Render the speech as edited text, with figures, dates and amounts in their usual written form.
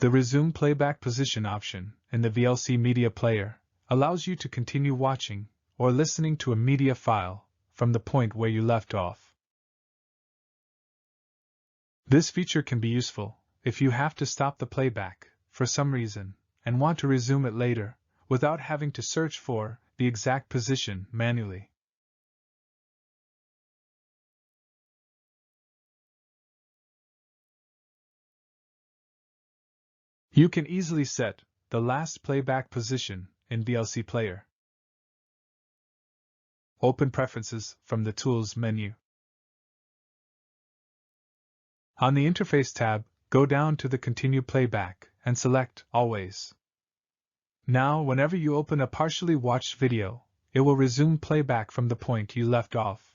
The Resume Playback Position option in the VLC Media Player allows you to continue watching or listening to a media file from the point where you left off. This feature can be useful if you have to stop the playback for some reason and want to resume it later without having to search for the exact position manually. You can easily set the last playback position in VLC Player. Open Preferences from the Tools menu. On the Interface tab, go down to the Continue Playback and select Always. Now, whenever you open a partially watched video, it will resume playback from the point you left off.